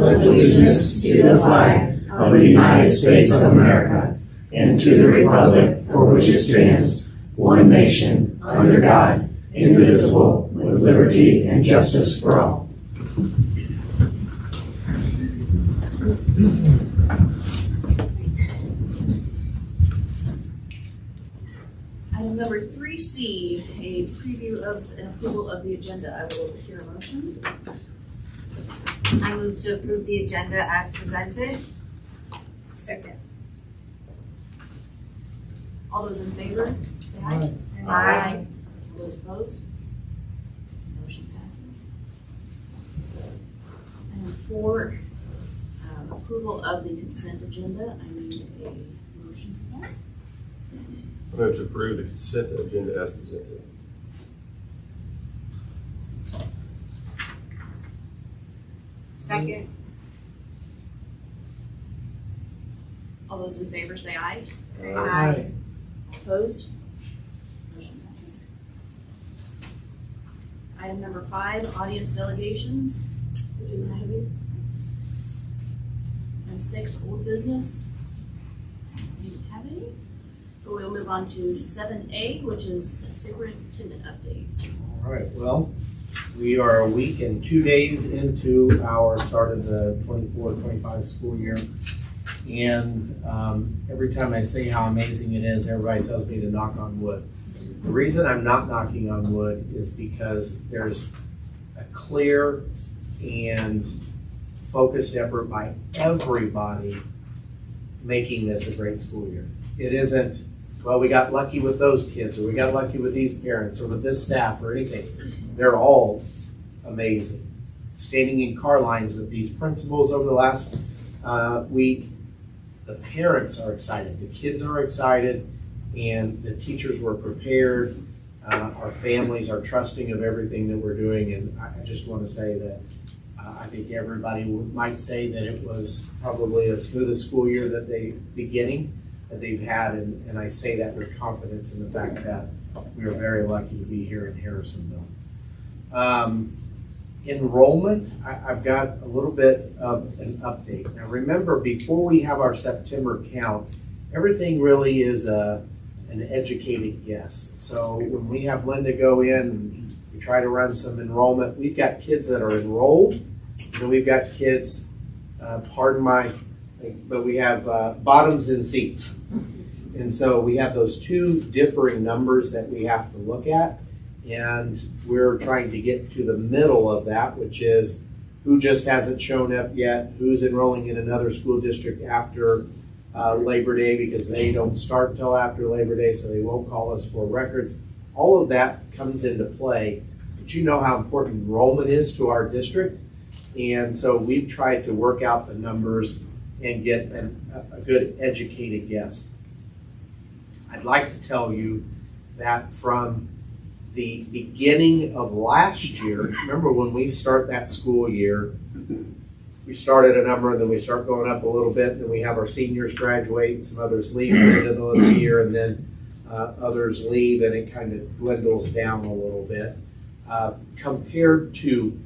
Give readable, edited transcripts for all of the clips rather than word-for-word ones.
pledge allegiance to the flag of the United States of America and to the republic for which it stands, one nation, under God, indivisible, with liberty and justice for all. Item number 3C, a preview of and approval of the agenda. I will hear a motion. I move to approve the agenda as presented. Second. All those in favor, say aye. Aye. All those opposed? Motion passes. Item 4, approval of the consent agenda. I need a motion for that. I move to approve the consent agenda as presented. Second. All those in favor say aye. Aye. Opposed? Motion passes. Item number 5, audience delegations. We do have it. And 6, old business. We don't have any. So we'll move on to 7A, which is superintendent update. All right, well, we are a week and 2 days into our start of the 24-25 school year. And every time I say how amazing it is, everybody tells me to knock on wood. The reason I'm not knocking on wood is because there's a clear and focused effort by everybody making this a great school year. It isn't, well, we got lucky with those kids, or we got lucky with these parents, or with this staff, or anything. They're all amazing. Standing in car lines with these principals over the last week, the parents are excited, the kids are excited, and the teachers were prepared. Our families are trusting of everything that we're doing, and I just want to say that I think everybody might say that it was probably the smoothest school year that they've had, and I say that with confidence in the fact that we are very lucky to be here in Harrisonville. Enrollment, I've got a little bit of an update. Now remember, before we have our September count, everything really is an educated guess. So when we have Linda go in and we try to run some enrollment, we've got kids that are enrolled, and we've got kids, but we have bottoms in seats. And so we have those two differing numbers that we have to look at. And we're trying to get to the middle of that, which is who just hasn't shown up yet, who's enrolling in another school district after Labor Day because they don't start until after Labor Day, so they won't call us for records. All of that comes into play. But you know how important enrollment is to our district. And so we've tried to work out the numbers and get a good educated guess. I'd like to tell you that from the beginning of last year, remember when we start that school year, we start at a number and then we start going up a little bit, and then we have our seniors graduate and some others leave in the middle of the year, and then others leave and it kind of dwindles down a little bit. Compared to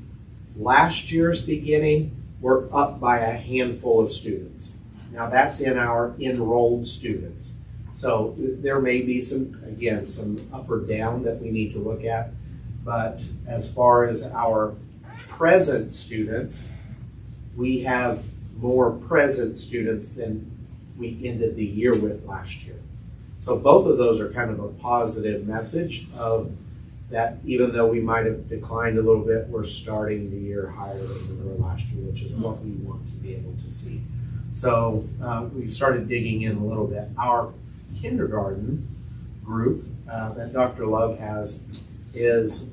last year's beginning, we're up by a handful of students. Now that's in our enrolled students. So there may be some up or down that we need to look at. But as far as our present students, we have more present students than we ended the year with last year. So both of those are kind of a positive message of that even though we might have declined a little bit, we're starting the year higher than we were last year, which is what we want to be able to see. So we've started digging in a little bit. Our kindergarten group that Dr. Love has is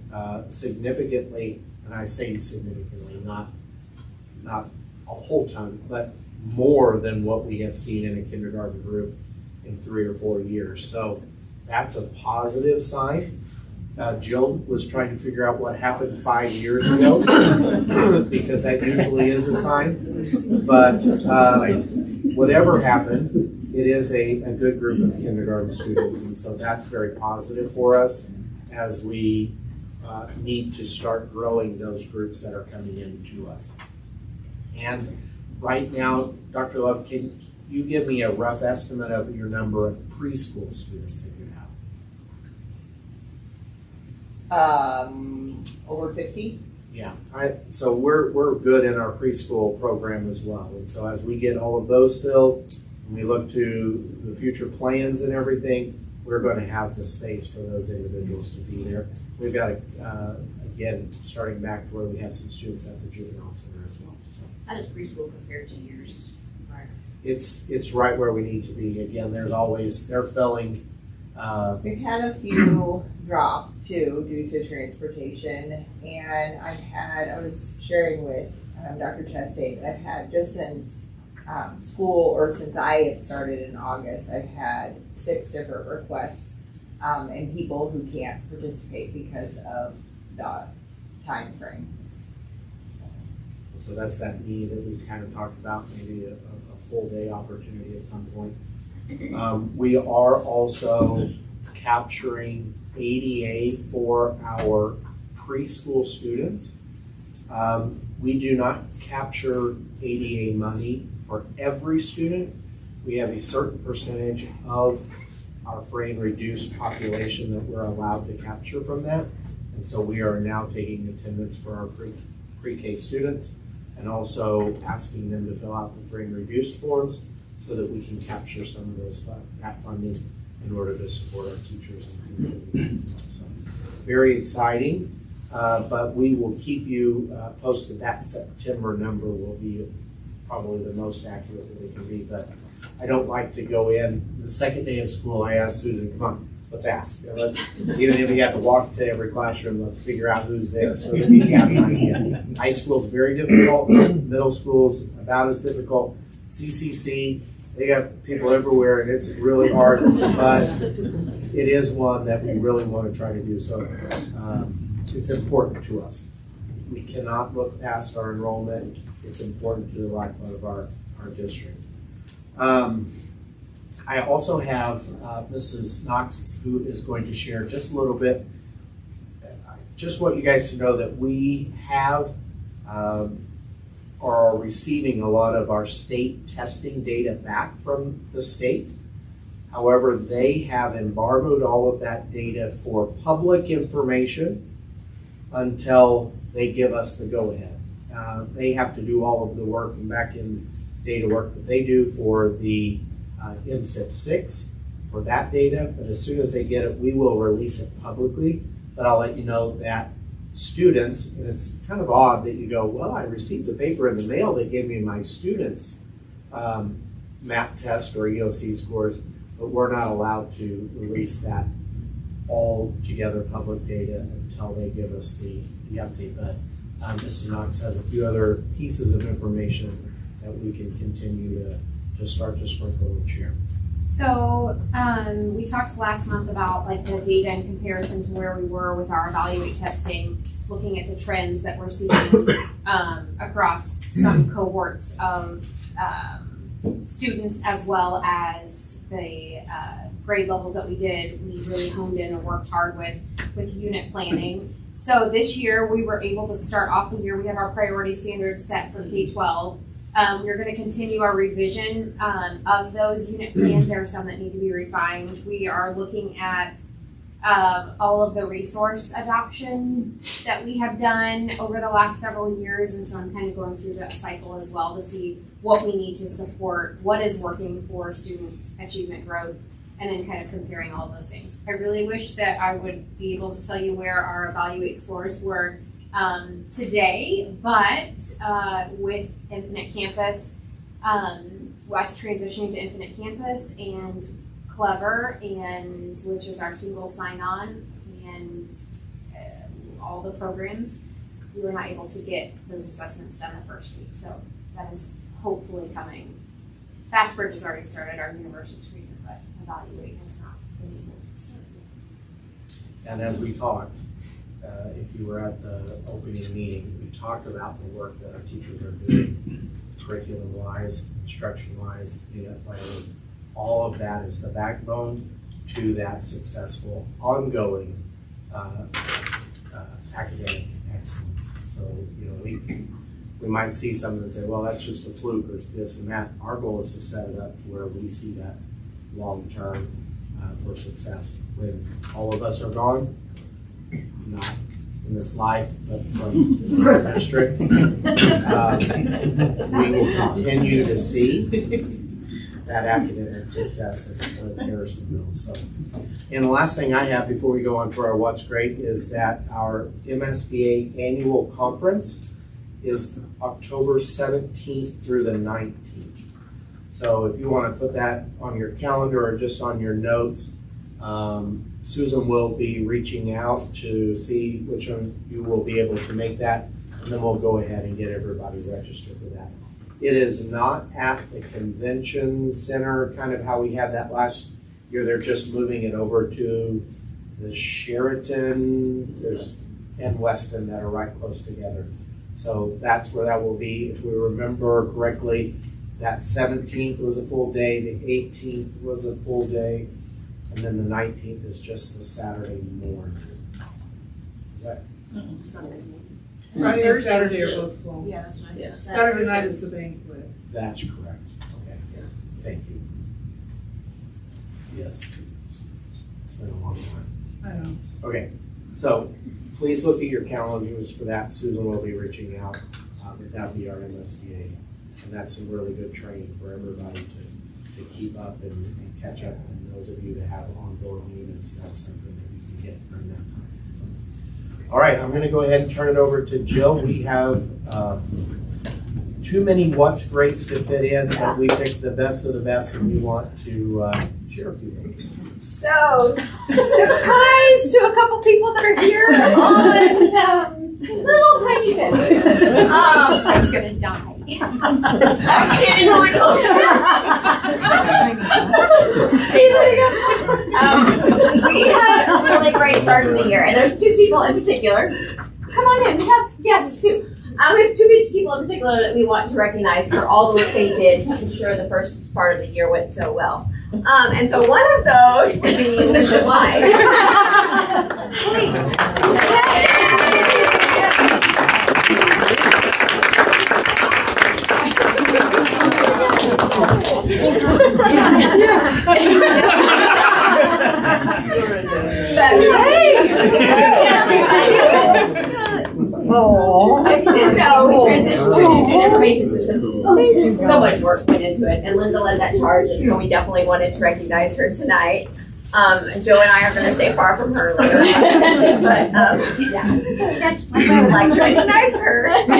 significantly, and I say significantly, not a whole ton, but more than what we have seen in a kindergarten group in 3 or 4 years. So that's a positive sign. Jill was trying to figure out what happened 5 years ago because that usually is a sign. But whatever happened, it is a good group of kindergarten students, and so that's very positive for us as we need to start growing those groups that are coming in to us. And right now, Dr. Love, can you give me a rough estimate of your number of preschool students that you have? Over 50. Yeah, so we're good in our preschool program as well. And so as we get all of those filled, and we look to the future plans and everything, we're going to have the space for those individuals to be there. We've got, again, starting back to where we have some students at the juvenile center as well. So How does preschool compare to years prior? it's right where we need to be. Again, they're filling. We've had a few drop too due to transportation, and I was sharing with Dr. Chastain that I've had just since school, or since I have started in August, I've had 6 different requests and people who can't participate because of the time frame. So that's that need that we kind of talked about, maybe a full day opportunity at some point. We are also capturing ADA for our preschool students. We do not capture ADA money for every student. We have a certain percentage of our free and reduced population that we're allowed to capture from that. And so we are now taking attendance for our pre-K students and also asking them to fill out the free and reduced forms so that we can capture some of that funding in order to support our teachers and things that we do. So very exciting, but we will keep you posted. That September number will be probably the most accurate that it can be, but I don't like to go in. The second day of school, I asked Susan, come on, let's ask. Even if we have to walk to every classroom, let's figure out who's there so that we have an idea. High school is very difficult. Middle school's about as difficult. CCC, they got people everywhere, and it's really hard, but it is one that we really want to try to do. So it's important to us. We cannot look past our enrollment. It's important to the lifeblood of our district. I also have Mrs. Knox, who is going to share just a little bit. Just want you guys to know that we have are receiving a lot of our state testing data back from the state. However, they have embargoed all of that data for public information until they give us the go-ahead. They have to do all of the work and back-end data work that they do for the MSIP 6 for that data, but as soon as they get it, we will release it publicly. But I'll let you know that students, and it's kind of odd that you go, well, I received the paper in the mail that gave me my students' MAP test or EOC scores, but we're not allowed to release that all together public data until they give us the update. But Mrs. Knox has a few other pieces of information that we can continue to start to sprinkle and share. So we talked last month about like the data in comparison to where we were with our Evaluate testing, looking at the trends that we're seeing across some cohorts of students, as well as the grade levels that we did. We really honed in and worked hard with unit planning. So this year we were able to start off the year. We have our priority standards set for K-12. We're going to continue our revision of those unit plans. There are some that need to be refined. We are looking at all of the resource adoption that we have done over the last several years, and so I'm kind of going through that cycle as well to see what we need to support, what is working for student achievement growth, and then kind of comparing all of those things. I really wish that I would be able to tell you where our Evaluate scores were today, but with Infinite Campus, us transitioning to Infinite Campus and Clever, and which is our single sign-on, and all the programs, we were not able to get those assessments done the first week. So that is hopefully coming. FastBridge has already started our universal screener, but Evaluate has not been able to start yet. And as we talked, if you were at the opening meeting, we talked about the work that our teachers are doing, curriculum-wise, instruction-wise, data planning. All of that is the backbone to that successful, ongoing academic excellence. So, we might see something and say, well, that's just a fluke or this and that. Our goal is to set it up to where we see that long term for success. When all of us are gone, not in this life, but from the district, we will continue to see that academic success at Harrisonville. So, and the last thing I have before we go on to our What's Great is that our MSBA annual conference is October 17th through the 19th. So if you want to put that on your calendar or just on your notes, Susan will be reaching out to see which one you will be able to make that, and then we'll go ahead and get everybody registered for that. It is not at the convention center, kind of how we had that last year. They're just moving it over to the Sheraton and Weston that are right close together. So that's where that will be. If we remember correctly, that 17th was a full day, the 18th was a full day, and then the 19th is just the Saturday morning. Is that? Friday and Saturday are both full. Yeah, that's right. Yeah. Saturday night is the banquet. That's correct. Okay. Thank you. Yes. It's been a long time. I know. Okay. So please look at your calendars for that. Susan will be reaching out. That'll be our MSBA. And that's some really good training for everybody to keep up and catch up. And those of you that have onboard units, that's something that you can get during that time. So, all right, I'm going to go ahead and turn it over to Jill. We have too many What's Greats to fit in, but we picked the best of the best, and we want to share a few things. So, surprise to a couple people that are here on little tiny bits. I was gonna die. I'm standing really close. We had a really great start to the year, and there's two people in particular. Come on in. We have two. We have two people in particular that we want to recognize for all the work they did to ensure the first part of the year went so well. And so one of those would be Linda White. Oh, So we transitioned to a new student information system. So much work went into it, and Linda led that charge, and so we definitely wanted to recognize her tonight. Joe and I are going to stay far from her later, but yeah, we would like to recognize her. And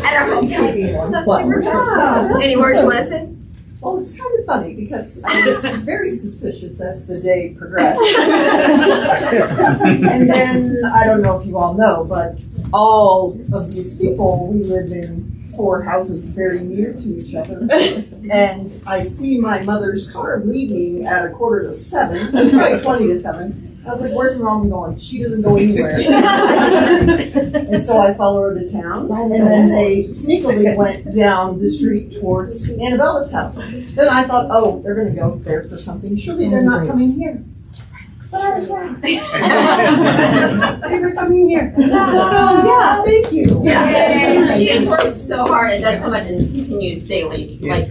our home Any words you want to say? Well, it's kind of funny because I was very suspicious as the day progressed. And then, I don't know if you all know, but all of these people, we live in 4 houses very near to each other. And I see my mother's car leaving at 6:45. It's probably 20 to 7. I was like, where's Mom going? She doesn't go anywhere. And so I follow her to town. And then they sneakily went down the street towards Annabella's house. Then I thought, oh, they're going to go there for something. Surely they're not coming here. But I was right. They were coming here. So, yeah, thank you. Yeah. She has worked so hard and done so much and continues daily, like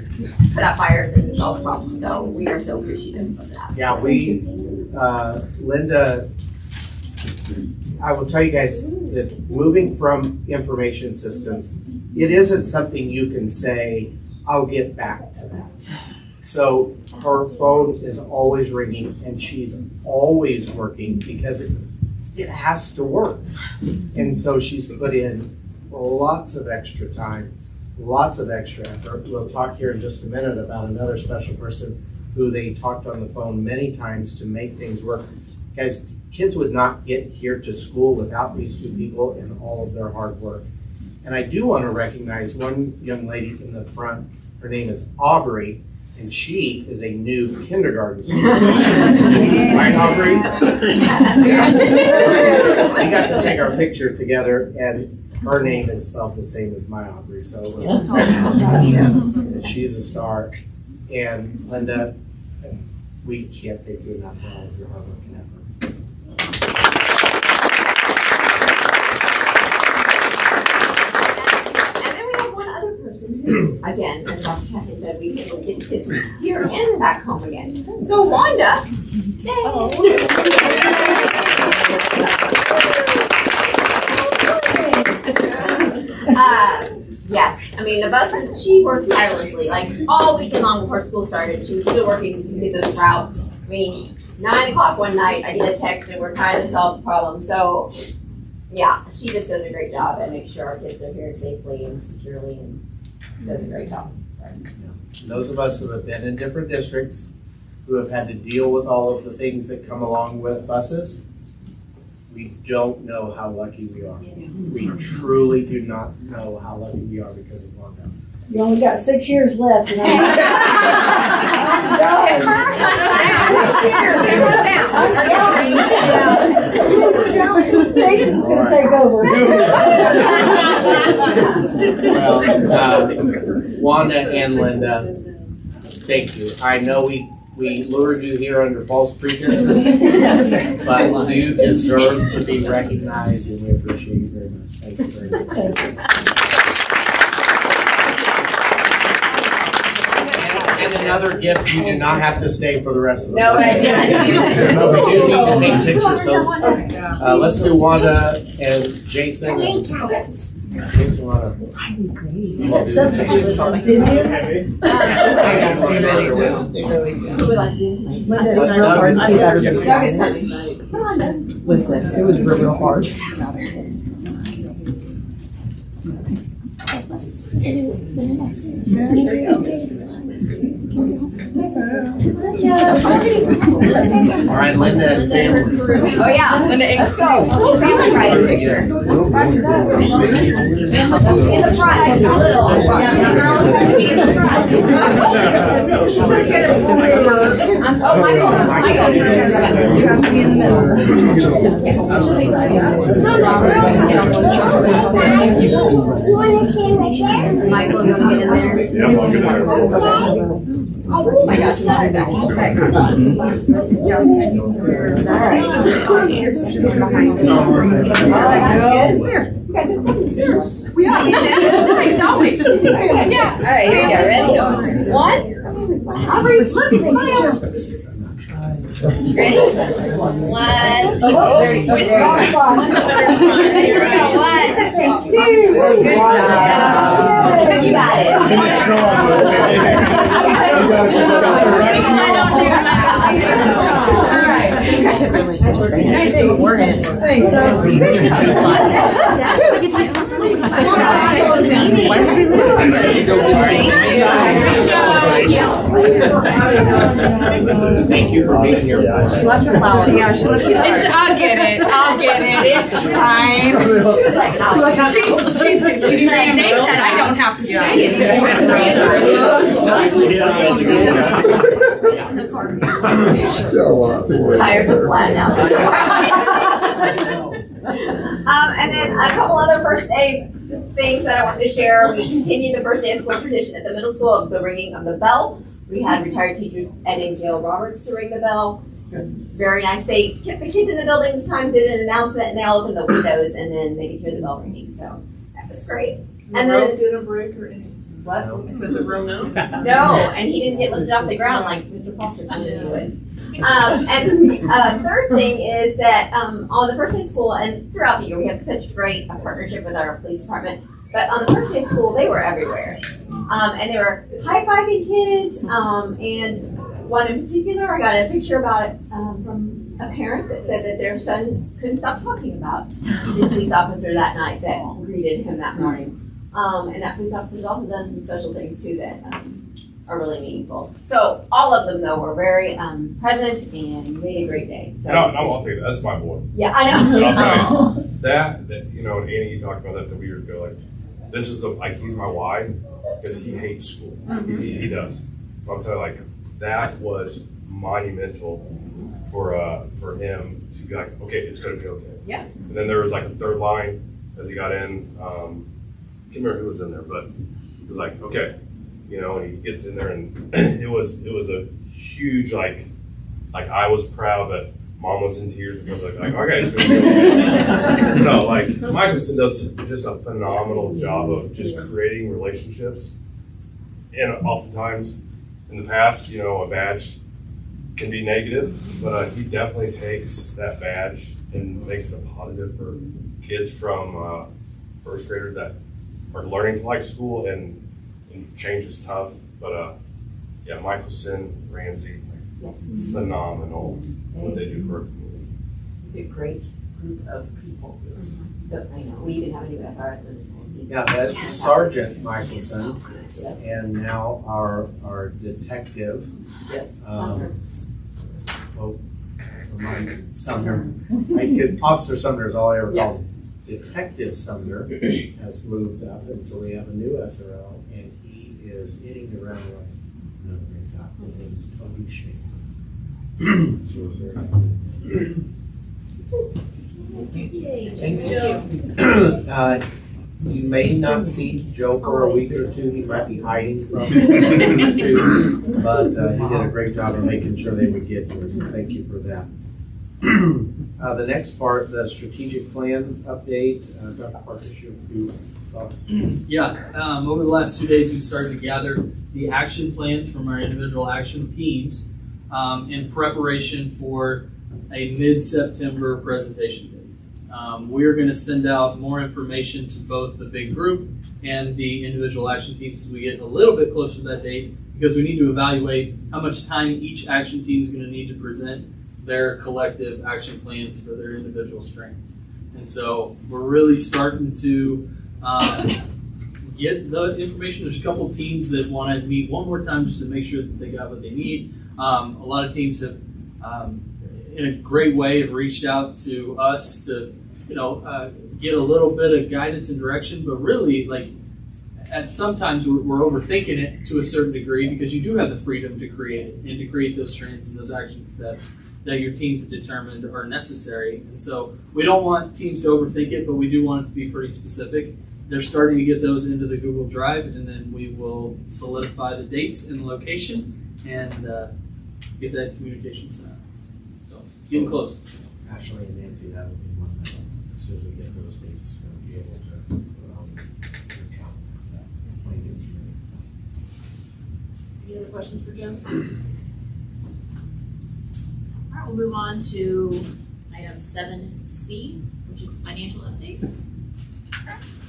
put out fires and solve problems. So we are so appreciative of that. Yeah, Linda, I will tell you guys that moving from information systems, it isn't something you can say, I'll get back to that. So her phone is always ringing and she's always working because it has to work. And so she's put in lots of extra time, lots of extra effort. We'll talk here in just a minute about another special person who they talked on the phone many times to make things work. Guys, kids would not get here to school without these 2 people and all of their hard work. And I do want to recognize one young lady in the front. Her name is Aubrey, and she is a new kindergarten student. Right, Aubrey? We got to take our picture together, and her name is spelled the same as my Aubrey, so it was she's a star. And Linda, we can't thank you enough for all of your hard work and effort. again, as Dr. Cassie said, we get the kids here and back home again. So Wanda, yes, I mean the buses. She worked tirelessly, like all weekend long before school started. She was still working to get those routes. I mean, 9 o'clock one night, I get a text and we're trying to solve the problem. So, yeah, she just does a great job and makes sure our kids are here safely and securely, and does a great job. Those of us who have been in different districts, who have had to deal with all of the things that come along with buses, we don't know how lucky we are. We truly do not know how lucky we are because of Wanda. You only got 6 years left. You know? Jason's going to take over. Well, Wanda and Linda, thank you. I know we lured you here under false pretenses, but you deserve to be recognized, and we appreciate you very much. Thank you very much. And another gift, you do not have to stay for the rest of the No, day. But we do need to take pictures, so let's do Wanda and Jason. And Jason, Wanda. You had something to do with us, didn't you? Listen, it was real hard. All right, Linda and Sam. Oh yeah, let's go. Try a picture. In the front, a little. Yeah, the girls have to be in the front. Oh, Michael. You have to be in the middle. Michael, you want to get in there? Yeah, I'll get in there. Oh my gosh, okay. We are. Nice, always. Yeah. All right, here we go. Ready? One. Aubrey, look, smile. Ready? One. Oh, there you go. Here we go. 1, 2. Good job. You got it. Thank you for being here. I'll get it. It's fine. She's Nate said I don't have to say Tired to flat now. And then a couple other first day things that I wanted to share. We continued the first day of school tradition at the middle school of the ringing of the bell. We had retired teachers Ed and Gail Roberts to ring the bell. It was very nice. They kept the kids in the building this time, did an announcement, and they all opened the windows, and then they could hear the bell ringing. So that was great. And then Doing a break or anything? what? I said the room no? No, and he didn't get lifted off the ground like Mr. Foster told him to do it. And the third thing is that on the first day of school, and throughout the year, we have such great partnership with our police department. But on the first day of school, they were everywhere. And they were high-fiving kids. And one in particular, I got a picture about it from a parent that said that their son couldn't stop talking about the police officer that night that greeted him that morning. And that police officer's also done some special things, too, that are really meaningful. So all of them, though, were very present and made a great day. So, No, I'll take that. That's my boy. yeah, I know. And I'll tell you, that, you know, and Annie, you talked about that a couple years ago, like, this is he's my why, because he hates school. He does. But I'll tell you, like, that was monumental for him to be like, okay, it's going to be okay. Yeah. And then there was like a third line as he got in. I can't remember who was in there, but it was like, okay, you know, and he gets in there, and it was a huge like I was proud that Mom was in tears because like okay, it's gonna be okay. You know, like Michelson does just a phenomenal job of just creating relationships and oftentimes in the past, you know, a badge can be negative, but he definitely takes that badge and makes it a positive for kids from first graders that are learning to like school, and change is tough. But yeah, Michelson, Ramsey, phenomenal what they do for our community. It's a great group of people. I know. We even have a new SRS in this one. Yeah, that's Sergeant Michelson, Yes. and now our detective, Yes. Sumner. Officer Sumner is all I ever called him. Detective Sumner has moved up, and so we have a new SRO, and he is hitting the ground running. Another great job. His name is Toby Schaefer. So we're very happy. Thank you. You may not see Joe for a week or two. He might be hiding from these two, but he did a great job of making sure they would get here, so thank you for that. The next part, the strategic plan update. Dr. Parkish, your few thoughts? Yeah, over the last 2 days, we've started to gather the action plans from our individual action teams in preparation for a mid-September presentation date. We are going to send out more information to both the big group and the individual action teams as we get a little bit closer to that date, because we need to evaluate how much time each action team is going to need to present their collective action plans for their individual strands. And so we're really starting to get the information. There's a couple teams that want to meet one more time just to make sure that they got what they need. A lot of teams have, in a great way, have reached out to us to, get a little bit of guidance and direction, but really, at sometimes we're overthinking it to a certain degree, because you do have the freedom to create it and to create those strands and those action steps that your team's determined are necessary. And so we don't want teams to overthink it, but we do want it to be pretty specific. They're starting to get those into the Google Drive, and then we will solidify the dates and the location and get that communication sent out. So it's getting close. Ashley and Nancy, that will be one that, as soon as we get those dates, we'll be able to put on your calendar. That plan is ready. Any other questions for Jim? All right, we'll move on to item 7C, which is financial update.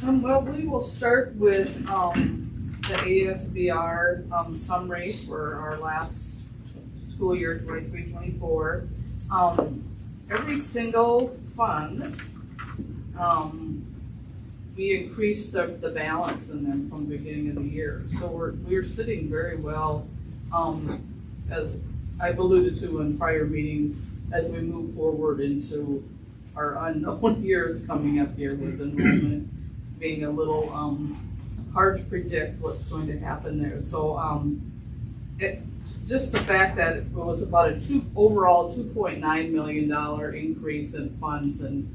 Well, we will start with the ASBR summary for our last school year, 23-24. Every single fund, we increased the balance in them from the beginning of the year. So we're sitting very well, as I've alluded to in prior meetings, as we move forward into our unknown years coming up here with enrollment being a little hard to predict what's going to happen there. So just the fact that it was about overall $2.9 million increase in funds and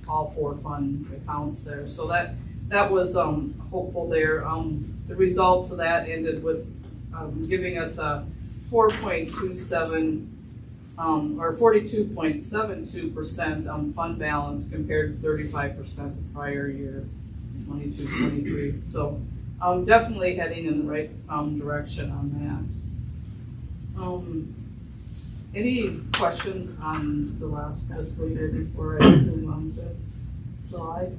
all 4 fund accounts there. So that was hopeful there. The results of that ended with giving us a 4.27 or 42.72% fund balance compared to 35% the prior year, 22-23. So definitely heading in the right direction on that. Any questions on the last fiscal year before I move on to July?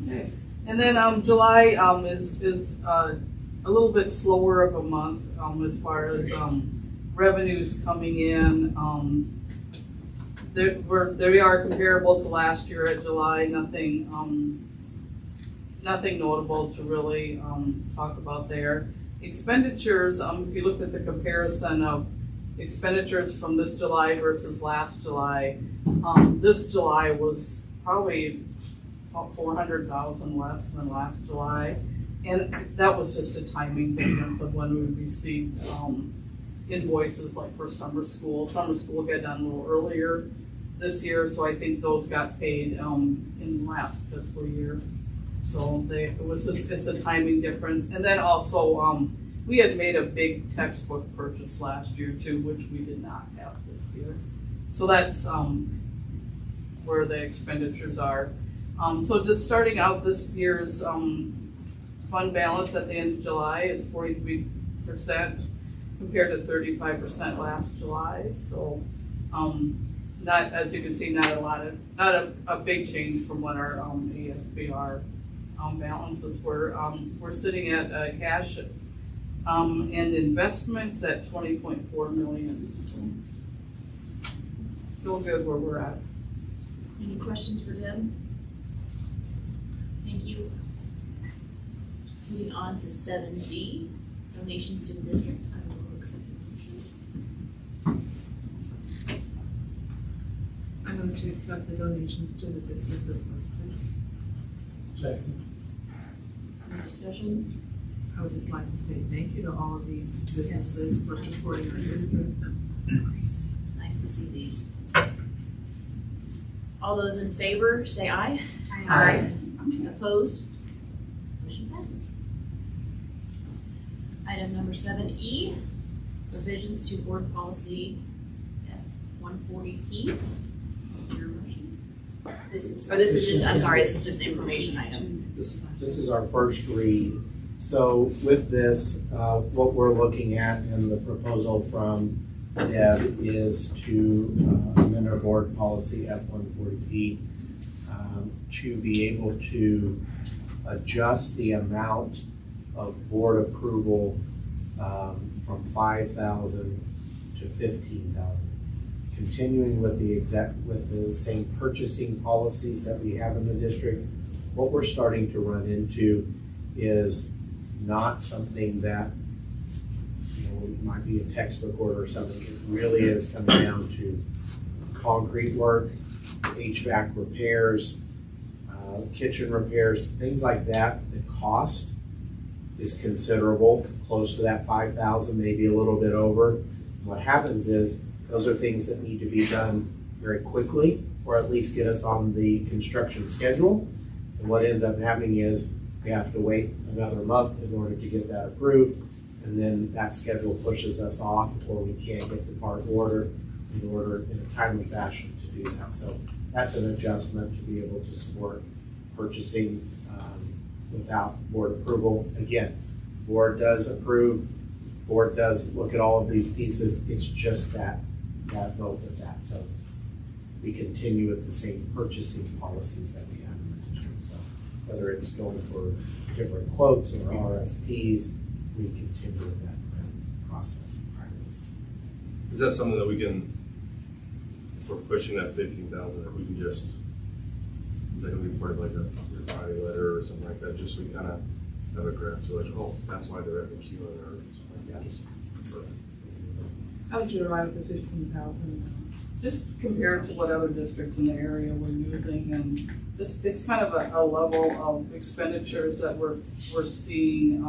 Okay, and then July is a little bit slower of a month as far as revenues coming in. They are comparable to last year at July. Nothing notable to really talk about there. Expenditures, if you looked at the comparison of expenditures from this July versus last July, this July was probably about $400,000 less than last July. And that was just a timing difference of when we received invoices, like for summer school. Summer school got done a little earlier this year, so I think those got paid in last fiscal year. So it's a timing difference. And then also, we had made a big textbook purchase last year too, which we did not have this year. So that's where the expenditures are. So just starting out this year's fund balance at the end of July is 43% compared to 35% last July. So, not, as you can see, not a big change from what our ASBR balances were. We're sitting at cash and investments at $20.4 million. So, feel good where we're at. Any questions for Deb? Thank you. Moving on to 7D, donations to the district. I will accept the motion. I move to accept the donations to the district as listed. Second. Any discussion? I would just like to say thank you to all of these businesses for supporting our district. It's nice to see these. All those in favor, say aye. Aye. Opposed? Motion passes. Item number 7E, revisions to board policy F140P. Your motion? This is just, I'm sorry, this is just an information item. This is our first read. So with this, what we're looking at in the proposal from Deb is to amend our board policy F140P to be able to adjust the amount of board approval from 5,000 to 15,000. Continuing with the same purchasing policies that we have in the district, what we're starting to run into is not something that it might be a textbook order or something. It really is coming down to concrete work, HVAC repairs, kitchen repairs, things like that. The cost is considerable, close to that 5,000, maybe a little bit over. What happens is those are things that need to be done very quickly, or at least get us on the construction schedule. And what ends up happening is we have to wait another month in order to get that approved, and then that schedule pushes us off, or we can't get the part ordered in a timely fashion to do that. So that's an adjustment to be able to support purchasing without board approval. Again, board does approve, board does look at all of these pieces. It's just that vote with that. So we continue with the same purchasing policies that we have in the district. So whether it's going for different quotes or RFPs, we continue with that process and practice. Is that something that we can, if we're pushing that 15,000, that we can just, is that going to be part of like a Friday letter or something like that, just so we kind of have a grasp of like, oh, that's why they're at the queue or something like that. Just perfect. How would you arrive at the 15,000? Just compared to what other districts in the area were using, and just it's kind of a level of expenditures that we're seeing,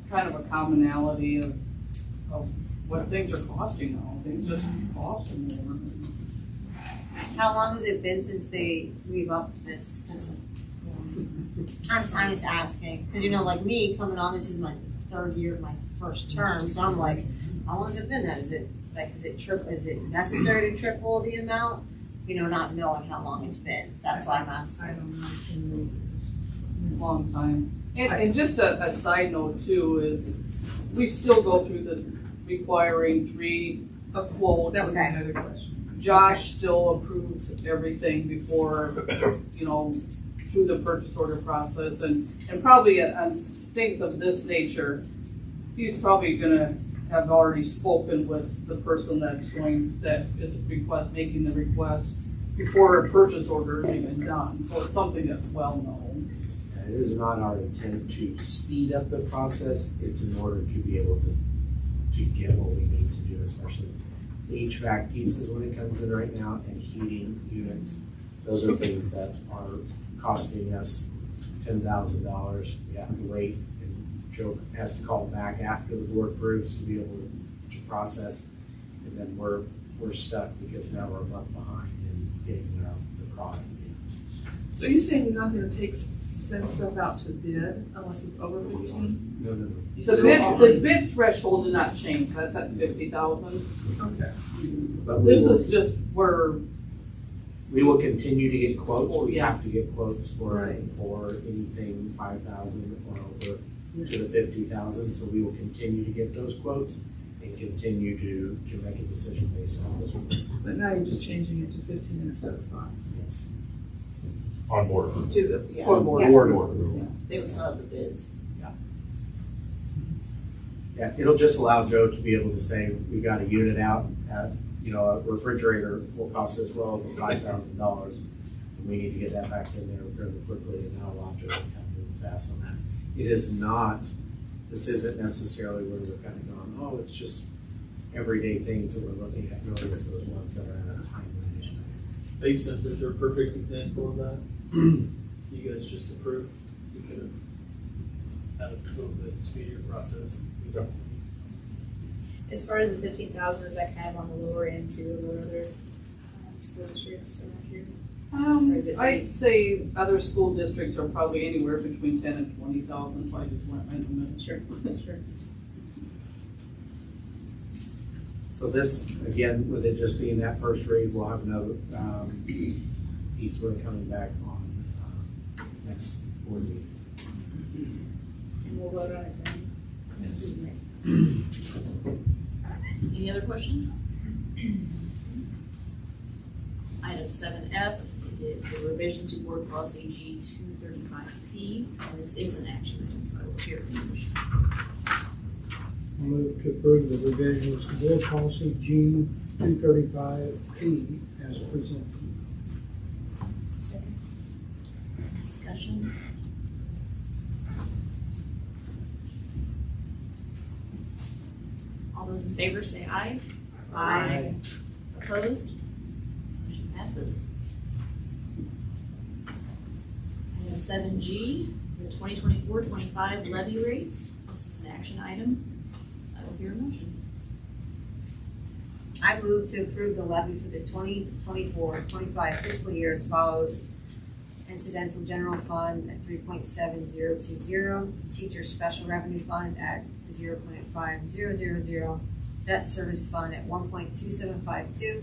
kind of a commonality of what things are costing now. Things just costing more. How long has it been since we've upped this? I'm just asking, because like me coming on, this is my third year of my first term, so I'm like, how long has it been then? Is it necessary to triple the amount? Not knowing how long it's been. That's why I'm asking. I don't know. Long time. And just a side note too is we still go through the requiring 3 quotes. That was another question. Josh still approves everything before, through the purchase order process, and probably on things of this nature, he's probably gonna have already spoken with the person that is making the request before a purchase order is even done. So it's something that's well known. It is not our intent to speed up the process. It's in order to be able to get what we need to do, especially HVAC pieces when it comes in right now, and heating units. Those are things that are costing us $10,000. We have to wait, and Joe has to call back after the board approves to be able to process, and then we're stuck because now we're a month behind in getting the product in. So you're saying you're not going to send stuff out to bid unless it's over 15? No. The bid threshold did not change. That's at 50,000. Okay. But This is just where We will continue to get quotes. Oh, We yeah. have to get quotes for Right. anything 5,000 or over to the 50,000. So we will continue to get those quotes and continue to make a decision based on those quotes. But now you're just changing it to 15 instead of 5. Yes. On board. To the, yeah. For board. They would still have the bids. Yeah, it'll just allow Joe to be able to say, we got a unit out at, a refrigerator will cost us well over $5,000. And we need to get that back in there fairly quickly, and that'll allow Joe to kind of move fast on that. This isn't necessarily where we're kind of going, oh, it's just everyday things that we're looking at. Really, it's those ones that are at a time limit. Babe Sensors are a perfect example of that. You guys just approved. You could have had a little bit speedier process. As far as the 15,000, is that kind of on the lower end too of what other school districts around here? Or is it I'd say other school districts are probably anywhere between 10 and 20,000, so I just went random. Sure, sure. So this, again, with it just being that first read, we'll have another piece we're coming back on next board meeting. And we'll vote on it then. Yes. Any other questions? Item 7F is a revision to board policy G235P. And this is an action item, so I will hear a motion. I move to approve the revisions to board policy G235P as presented. Second. Discussion. All those in favor say aye. Aye. Opposed? Motion passes. Item 7G, the 2024-25 levy rates. This is an action item. I will hear a motion. I move to approve the levy for the 2024-25 fiscal year as follows. Incidental General Fund at 3.7020, Teacher Special Revenue Fund at 0.5000, Debt Service Fund at 1.2752,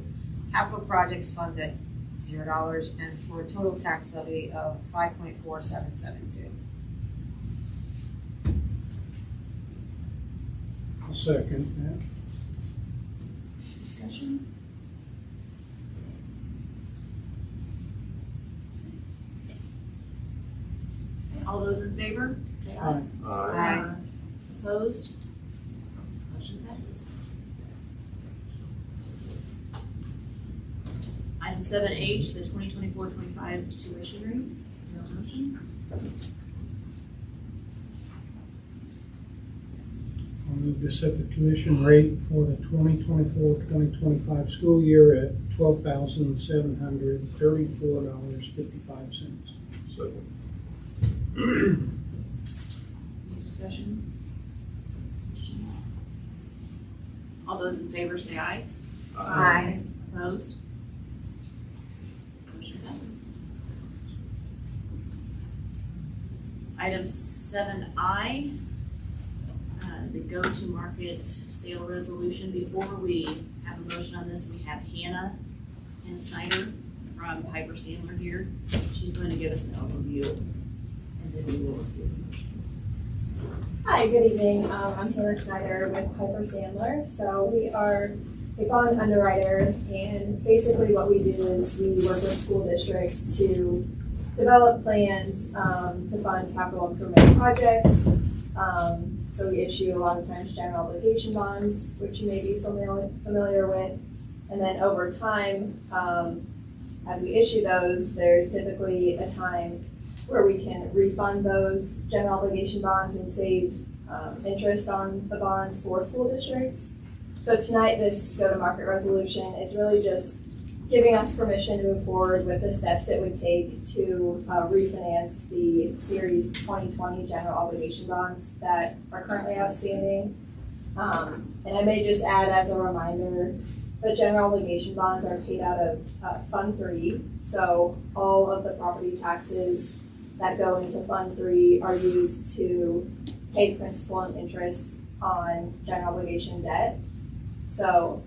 Capital Projects Fund at $0, and for a total tax levy of 5.4772. I'll second that. Discussion? All those in favor, say aye. Aye. Opposed? Motion passes. Item 7H, the 2024-25 tuition rate. No motion? I'll move to set the tuition rate for the 2024-2025 school year at $12,734.55. Second. Any discussion? Questions? All those in favor say aye. Aye. Opposed? Motion passes. Item 7I, the go-to-market sale resolution. Before we have a motion on this, we have Hannah Snyder from Piper Sandler here. She's going to give us an overview, and then we will do the motion. Hi, good evening. I'm Hannah Snyder with Piper Sandler. So we are a bond underwriter, and basically what we do is we work with school districts to develop plans to fund capital improvement projects. So we issue a lot of times general obligation bonds, which you may be familiar with. And then over time, as we issue those, there's typically a time where we can refund those general obligation bonds and save interest on the bonds for school districts. So tonight, this go-to-market resolution is really just giving us permission to move forward with the steps it would take to refinance the Series 2020 general obligation bonds that are currently outstanding. And I may just add as a reminder, the general obligation bonds are paid out of Fund 3. So all of the property taxes that go into Fund 3 are used to pay principal and interest on general obligation debt. So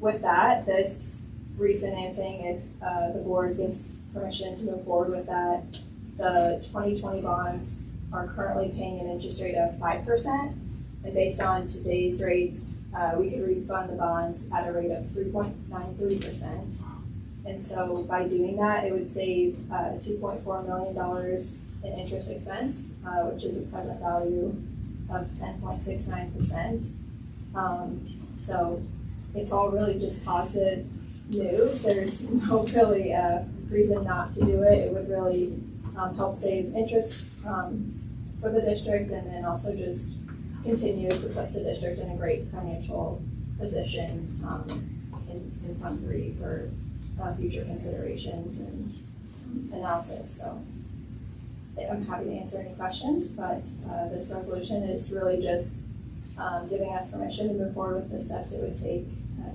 with that, this refinancing if the board gives permission to move forward with that. The 2020 bonds are currently paying an interest rate of 5%. And based on today's rates, we could refund the bonds at a rate of 3.93%. And so by doing that, it would save $2.4 million in interest expense, which is a present value of 10.69%. So it's all really just positive news. There's no really reason not to do it. It would really help save interest for the district, and then also just continue to put the district in a great financial position in Fund 3 for future considerations and analysis. So I'm happy to answer any questions, but this resolution is really just giving us permission to move forward with the steps it would take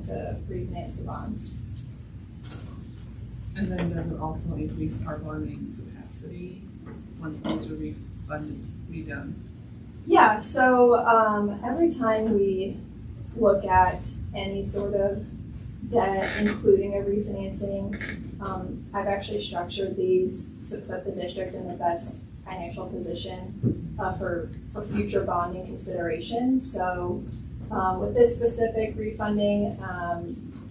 to refinance the bonds. And then does it also increase our bonding capacity once these are redone? Yeah, so every time we look at any sort of debt, including a refinancing, I've actually structured these to put the district in the best financial position for future bonding considerations. So with this specific refunding,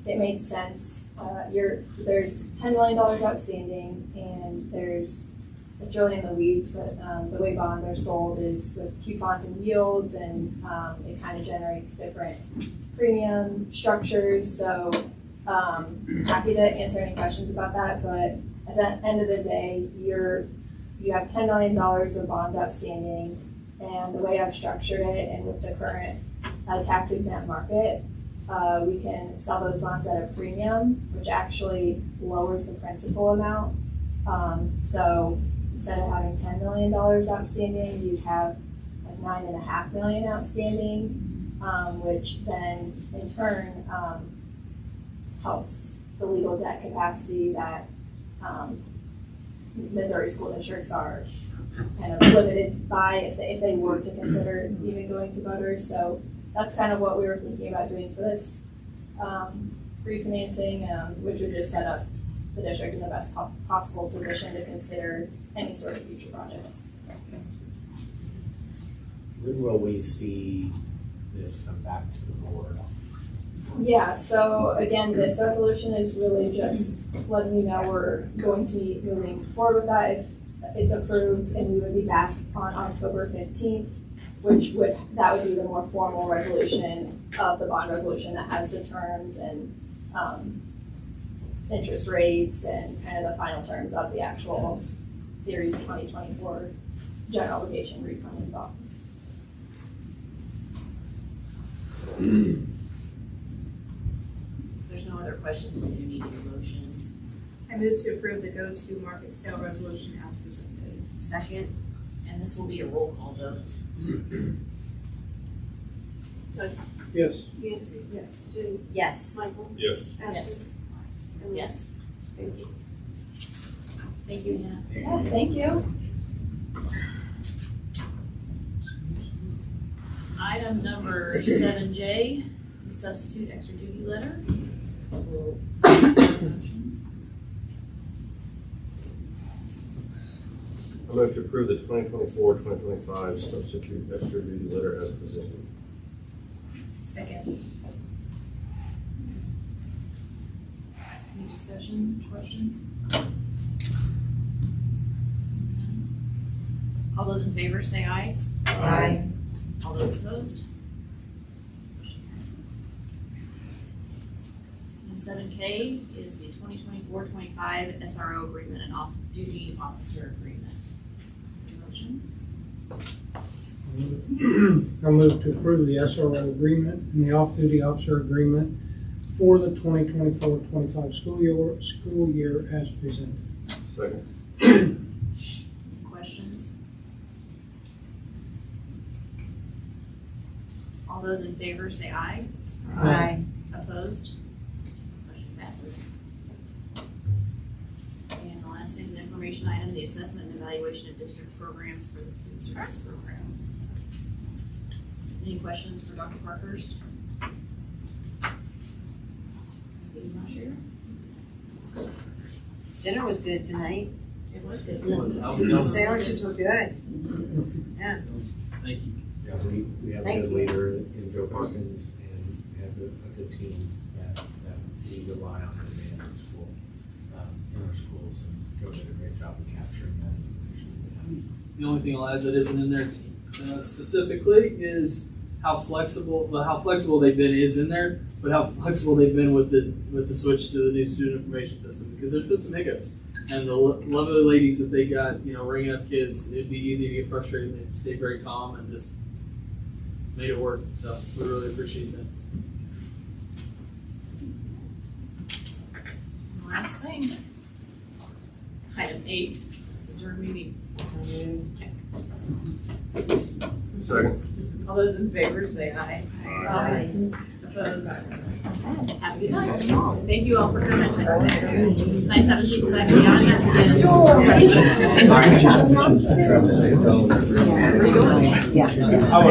it made sense. There's $10 million outstanding, and it's really in the weeds, but the way bonds are sold is with coupons and yields, and it kind of generates different premium structures. So happy to answer any questions about that, but at the end of the day, you have $10 million of bonds outstanding, and the way I've structured it, and with the current tax-exempt market, we can sell those bonds at a premium, which actually lowers the principal amount. So instead of having $10 million outstanding, you'd have like $9.5 million outstanding, which then in turn helps the legal debt capacity that Missouri school districts are kind of limited by if they were to consider even going to voters. So that's kind of what we were thinking about doing for this refinancing, which would just set up the district in the best possible position to consider any sort of future projects. When will we see this come back to the board? Yeah, so again, this resolution is really just letting you know we're going to be moving forward with that if it's approved, and we would be back on October 15th, that would be the more formal resolution of the bond resolution that has the terms and interest rates and kind of the final terms of the actual Series 2024 general obligation refunding bonds. There's no other questions, we do need a motion. I move to approve the go-to-market sale resolution as presented. Second, and this will be a roll call vote. Yes. Nancy? Yes. Jenny? Yes. Michael? Yes. Ashley? Yes. And Yes. Thank you. Thank you, Hannah. Yeah, thank you. Item number 7J, the substitute extra duty letter. I'm going to approve the 2024-2025 substitute extra duty letter as presented. Second. Any discussion, questions? All those in favor say aye. Aye. All those opposed? Motion passes. And 7K is the 2024-25 SRO agreement and off-duty officer agreement. Motion? I move to approve the SRO agreement and the off-duty officer agreement for the 2024-25 school year as presented. Second. Questions? All those in favor say aye. Aye. Opposed? Motion passes. And the last thing, the information item, the assessment and evaluation of district programs for the food service program. Any questions for Dr. Parkhurst? Anything you want to share? Dinner was good tonight. It was good. The sandwiches were good. Yeah. Thank you. Yeah, we have a Thank good you. leader in Joe Parkins, and we have a good team that we rely on every day in our school, in our schools, and Joe did a great job of capturing that information. The only thing I'll add that isn't in there specifically is how flexible they've been is in there, but how flexible they've been with the switch to the new student information system, because there's been some hiccups. And the lovely ladies that they got, ringing up kids, it'd be easy to get frustrated. They stayed very calm and just made it work. So we really appreciate that. Last thing. Item 8, adjourn meeting. Second. All those in favor say aye. Aye. Opposed? Have a good night. Thank you all for coming. It's nice having people back in the audience. Yeah.